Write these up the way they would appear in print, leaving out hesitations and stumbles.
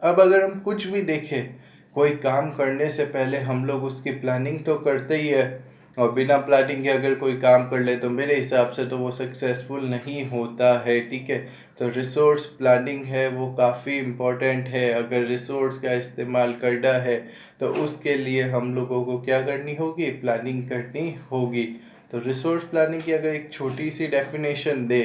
अब अगर हम कुछ भी देखें, कोई काम करने से पहले हम लोग उसकी प्लानिंग तो करते ही है, और बिना प्लानिंग के अगर कोई काम कर ले तो मेरे हिसाब से तो वो सक्सेसफुल नहीं होता है, ठीक है। तो रिसोर्स प्लानिंग है वो काफ़ी इम्पोर्टेंट है। अगर रिसोर्स का इस्तेमाल करना है तो उसके लिए हम लोगों को क्या करनी होगी, प्लानिंग करनी होगी। तो रिसोर्स प्लानिंग की अगर एक छोटी सी डेफिनेशन दे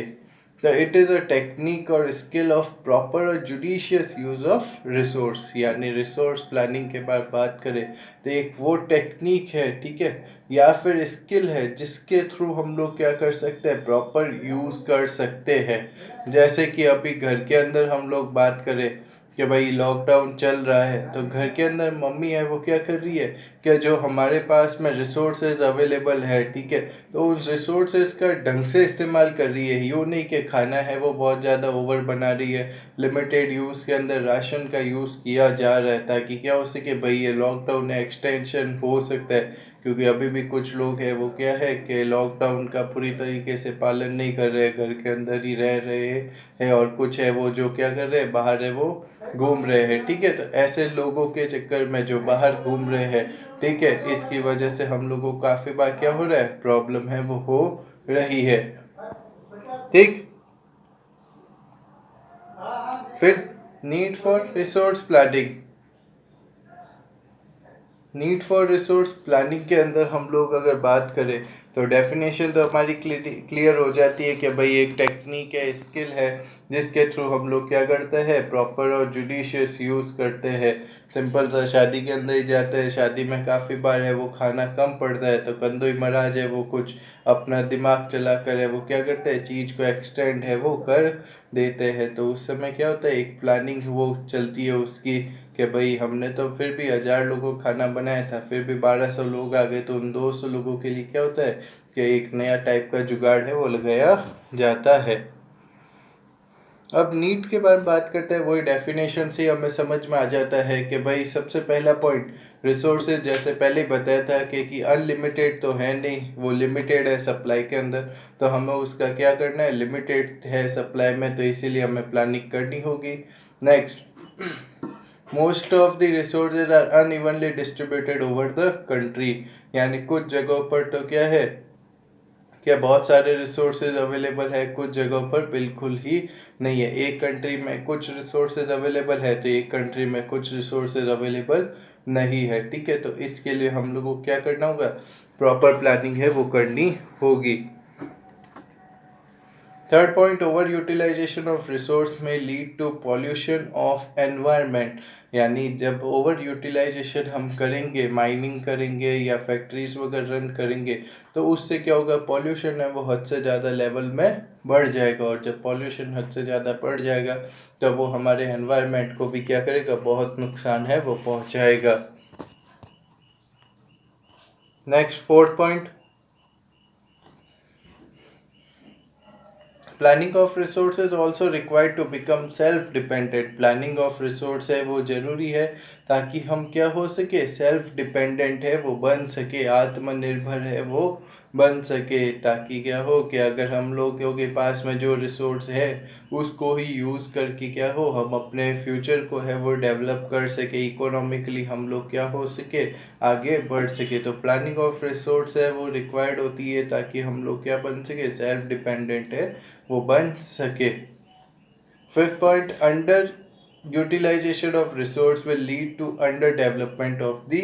तो इट इज़ अ टेक्निक और स्किल ऑफ प्रॉपर और जुडिशियस यूज़ ऑफ रिसोर्स। यानी रिसोर्स प्लानिंग के बाद बात करें तो एक वो टेक्निक है, ठीक है, या फिर स्किल है जिसके थ्रू हम लोग क्या कर सकते हैं, प्रॉपर यूज़ कर सकते हैं। जैसे कि अभी घर के अंदर हम लोग बात करें कि भाई लॉकडाउन चल रहा है, तो घर के अंदर मम्मी है वो क्या कर रही है, कि जो हमारे पास में रिसोर्सेज अवेलेबल है, ठीक है, तो उस रिसोर्सेज का ढंग से इस्तेमाल कर रही है। यूँ नहीं कि खाना है वो बहुत ज़्यादा ओवर बना रही है, लिमिटेड यूज़ के अंदर राशन का यूज़ किया जा रहा है ताकि क्या हो सके भाई ये लॉकडाउन एक्सटेंशन हो सकता है। क्योंकि अभी भी कुछ लोग हैं वो क्या है कि लॉकडाउन का पूरी तरीके से पालन नहीं कर रहे, घर के अंदर ही रह रहे हैं, और कुछ है वो जो क्या कर रहे हैं, बाहर है वो घूम रहे हैं, ठीक है। तो ऐसे लोगों के चक्कर में जो बाहर घूम रहे हैं, ठीक है, इसकी वजह से हम लोगों को काफ़ी बार क्या हो रहा है, प्रॉब्लम है वो हो रही है, ठीक। फिर need for resource planning, need for resource planning के अंदर हम लोग अगर बात करें तो डेफिनेशन तो हमारी क्लियर हो जाती है कि भाई एक टेक्निक है, स्किल है, जिसके थ्रू हम लोग क्या करते हैं, प्रॉपर और जुडिशियस यूज़ करते हैं। सिंपल सा शादी के अंदर ही जाते हैं, शादी में काफ़ी बार है वो खाना कम पड़ता है तो कंदोई महाराज है वो कुछ अपना दिमाग चला कर है वो क्या करते हैं, चीज़ को एक्सटेंड है वो कर देते हैं। तो उस समय क्या होता है, एक प्लानिंग वो चलती है उसकी कि भाई हमने तो फिर भी 1000 लोगों का खाना बनाया था, फिर भी 1200 लोग आ गए, तो उन 200 लोगों के लिए क्या होता है कि एक नया टाइप का जुगाड़ है वो लगाया जाता है। अब नीट के बारे में बात करते हैं, वही डेफिनेशन से हमें समझ में आ जाता है कि भाई सबसे पहला पॉइंट, रिसोर्सेज जैसे पहले ही बताया था कि अनलिमिटेड तो है नहीं, वो लिमिटेड है सप्लाई के अंदर। तो हमें उसका क्या करना है, लिमिटेड है सप्लाई में, तो इसीलिए हमें प्लानिंग करनी होगी। Next, most of the resources are unevenly distributed over the country. यानी कुछ जगहों पर तो क्या है कि बहुत सारे रिसोर्सेज अवेलेबल है, कुछ जगहों पर बिल्कुल ही नहीं है। एक कंट्री में कुछ रिसोर्सेज अवेलेबल है तो एक कंट्री में कुछ रिसोर्सेज अवेलेबल नहीं है, ठीक है। तो इसके लिए हम लोगों को क्या करना होगा, प्रॉपर प्लानिंग है वो करनी होगी। Third point, over utilisation of resource में lead to pollution of environment. यानी जब ओवर यूटिलाइजेशन हम करेंगे, माइनिंग करेंगे या फैक्ट्रीज वगैरह रन करेंगे, तो उससे क्या होगा, पॉल्यूशन है वो हद से ज़्यादा लेवल में बढ़ जाएगा, और जब पॉल्यूशन हद से ज़्यादा बढ़ जाएगा तो वो हमारे एनवायरनमेंट को भी क्या करेगा, बहुत नुकसान है वो पहुँचाएगा। Next fourth point, planning of resources also required to become self dependent. Planning of resource है वो ज़रूरी है ताकि हम क्या हो सके, सेल्फ डिपेंडेंट है वो बन सके, आत्मनिर्भर है वो बन सके। ताकि क्या हो कि अगर हम लोगों के पास में जो रिसोर्स है उसको ही यूज़ करके क्या हो, हम अपने फ्यूचर को है वो डेवलप कर सके, इकोनॉमिकली हम लोग क्या हो सके, आगे बढ़ सके। तो प्लानिंग ऑफ रिसोर्स है वो रिक्वायर्ड होती है ताकि हम लोग क्या बन सके, सेल्फ डिपेंडेंट है वो बन सके। Fifth point, under utilisation of resource will lead to under development of the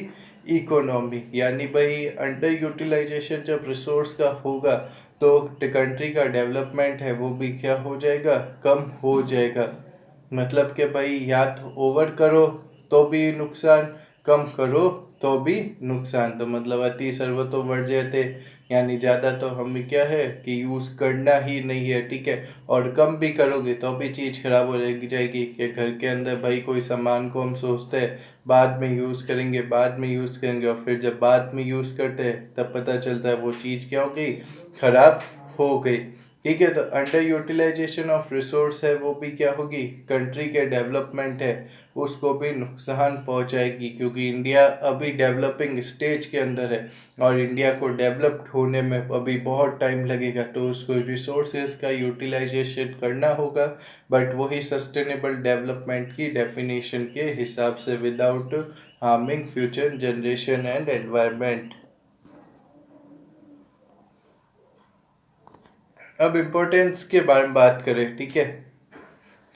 economy. यानी भाई अंडर यूटिलाइजेशन जब रिसोर्स का होगा तो कंट्री का डेवलपमेंट है वो भी क्या हो जाएगा, कम हो जाएगा। मतलब कि भाई या तो ओवर करो तो भी नुकसान, कम करो तो भी नुकसान। तो मतलब अति सर्वतो वर्ज्यते, यानी ज़्यादा तो हमें क्या है कि यूज़ करना ही नहीं है, ठीक है। और कम भी करोगे तो भी चीज़ खराब हो जाएगी कि घर के अंदर भाई कोई सामान को हम सोचते हैं बाद में यूज़ करेंगे, बाद में यूज़ करेंगे, और फिर जब बाद में यूज़ करते हैं तब पता चलता है वो चीज़ क्या हो गई, खराब हो गई। ठीक है। तो अंडर यूटिलाइजेशन ऑफ रिसोर्स है वो भी क्या होगी, कंट्री के डेवलपमेंट है उसको भी नुकसान पहुंचाएगी, क्योंकि इंडिया अभी डेवलपिंग स्टेज के अंदर है और इंडिया को डेवलप्ड होने में अभी बहुत टाइम लगेगा। तो उसको रिसोर्सेज का यूटिलाइजेशन करना होगा, बट वही सस्टेनेबल डेवलपमेंट की डेफिनेशन के हिसाब से, without harming future generation and environment. अब इम्पोर्टेंस के बारे में बात करें, ठीक है,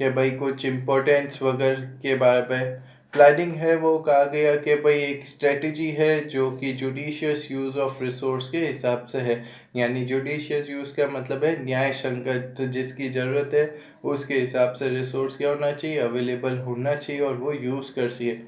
कि भाई कुछ इम्पोर्टेंस वगैरह के बारे में प्लानिंग है वो कहा गया कि भाई एक स्ट्रेटजी है जो कि जुडिशियस यूज़ ऑफ रिसोर्स के हिसाब से है। यानी जुडिशियस यूज़ का मतलब है न्याय संगत, जिसकी ज़रूरत है उसके हिसाब से रिसोर्स क्या होना चाहिए, अवेलेबल होना चाहिए और वो यूज़ कर चाहिए।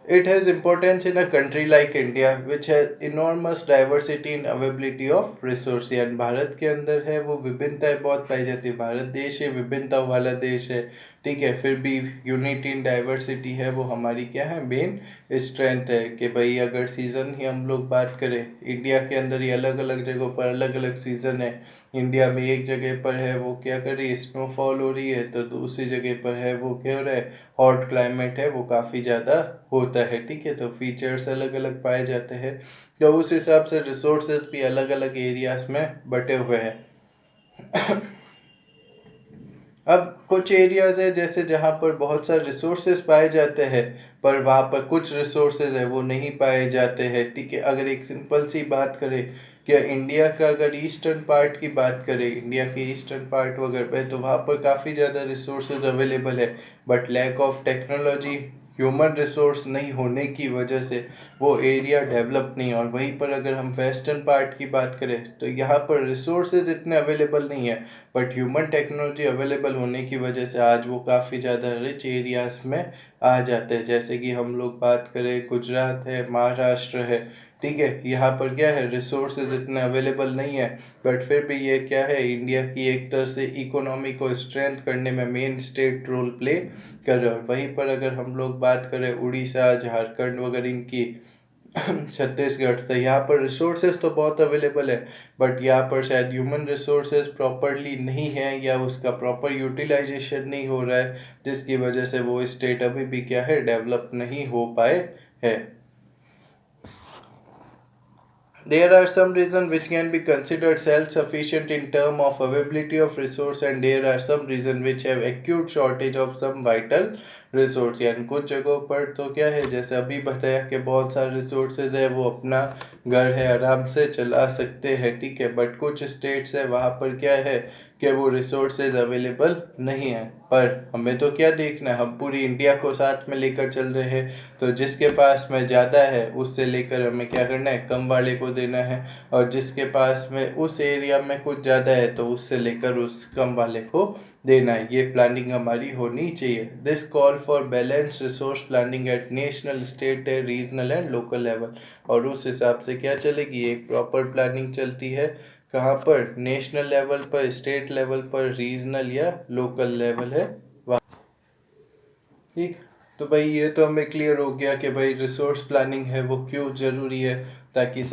It has importance in a country like India, which has enormous diversity in availability of resource। यानी भारत के अंदर है वो विभिन्नताएं बहुत पाई जाती है। भारत देश है विभिन्नता वाला देश है, ठीक है, फिर भी यूनिटी इन डाइवर्सिटी है वो हमारी क्या है, मेन स्ट्रेंथ है। कि भाई अगर सीज़न ही हम लोग बात करें, इंडिया के अंदर ही अलग अलग जगहों पर अलग अलग सीज़न है। इंडिया में एक जगह पर है वो क्या कर रही है, स्नोफॉल हो रही है, तो दूसरी जगह पर है वो क्या हो रहा है, हॉट क्लाइमेट है वो काफ़ी ज़्यादा होता है, ठीक है। तो फीचर्स अलग अलग पाए जाते हैं, तो उस हिसाब से रिसोर्सेज भी अलग अलग एरियाज में बटे हुए हैं। अब कुछ एरियाज है जैसे जहाँ पर बहुत सारे रिसोर्सेज पाए जाते हैं, पर वहाँ पर कुछ रिसोर्सेज है वो नहीं पाए जाते हैं, ठीक है। अगर एक सिंपल सी बात करें, क्या इंडिया का अगर ईस्टर्न पार्ट की बात करें, इंडिया के ईस्टर्न पार्ट वगैरह पे, तो वहाँ पर काफ़ी ज़्यादा रिसोर्सेज अवेलेबल है, but lack of technology, human resource नहीं होने की वजह से वो एरिया डेवलप नहीं। और वहीं पर अगर हम वेस्टर्न पार्ट की बात करें तो यहाँ पर रिसोर्सेज इतने अवेलेबल नहीं है, बट ह्यूमन टेक्नोलॉजी अवेलेबल होने की वजह से आज वो काफ़ी ज़्यादा रिच एरियाज में आ जाते हैं। जैसे कि हम लोग बात करें, गुजरात है, महाराष्ट्र है, ठीक है, यहाँ पर क्या है, रिसोर्सेज इतने अवेलेबल नहीं है, बट फिर भी ये क्या है, इंडिया की एक तरह से इकोनॉमी को स्ट्रेंथ करने में मेन स्टेट रोल प्ले कर रहे हैं। वहीं पर अगर हम लोग बात करें उड़ीसा, झारखंड वगैरह इनकी, छत्तीसगढ़, तो यहाँ पर रिसोर्सेज तो बहुत अवेलेबल है, बट यहाँ पर शायद ह्यूमन रिसोर्सेज प्रॉपरली नहीं है या उसका प्रॉपर यूटिलाइजेशन नहीं हो रहा है, जिसकी वजह से वो स्टेट अभी भी क्या है, डेवलप नहीं हो पाए है। There are some reasons which can be considered self-sufficient in terms of availability of resource, and there are some reasons which have acute shortage of some vital resource। यानी कुछ जगहों पर तो क्या है, जैसे अभी बताया कि बहुत सारे रिसोर्सेज है वो अपना घर है आराम से चला सकते हैं, ठीक है, बट कुछ स्टेट्स है वहाँ पर क्या है कि वो रिसोर्सेज अवेलेबल नहीं है। पर हमें तो क्या देखना है, हम पूरी इंडिया को साथ में लेकर चल रहे हैं, तो जिसके पास में ज़्यादा है उससे लेकर हमें क्या करना है, कम वाले को देना है, और जिसके पास में उस एरिया में कुछ ज़्यादा है तो उससे लेकर उस कम वाले को देना है। ये प्लानिंग हमारी होनी चाहिए। This call for balance resource planning at national, state, regional and local level. और उस हिसाब से क्या चलेगी, एक प्रॉपर प्लानिंग चलती है कहाँ पर, नेशनल लेवल पर, स्टेट लेवल पर, रीजनल या लोकल लेवल है वहाँ, ठीक। तो भाई ये तो हमें क्लियर हो गया कि भाई रिसोर्स प्लानिंग है वो क्यों ज़रूरी है, ताकि सब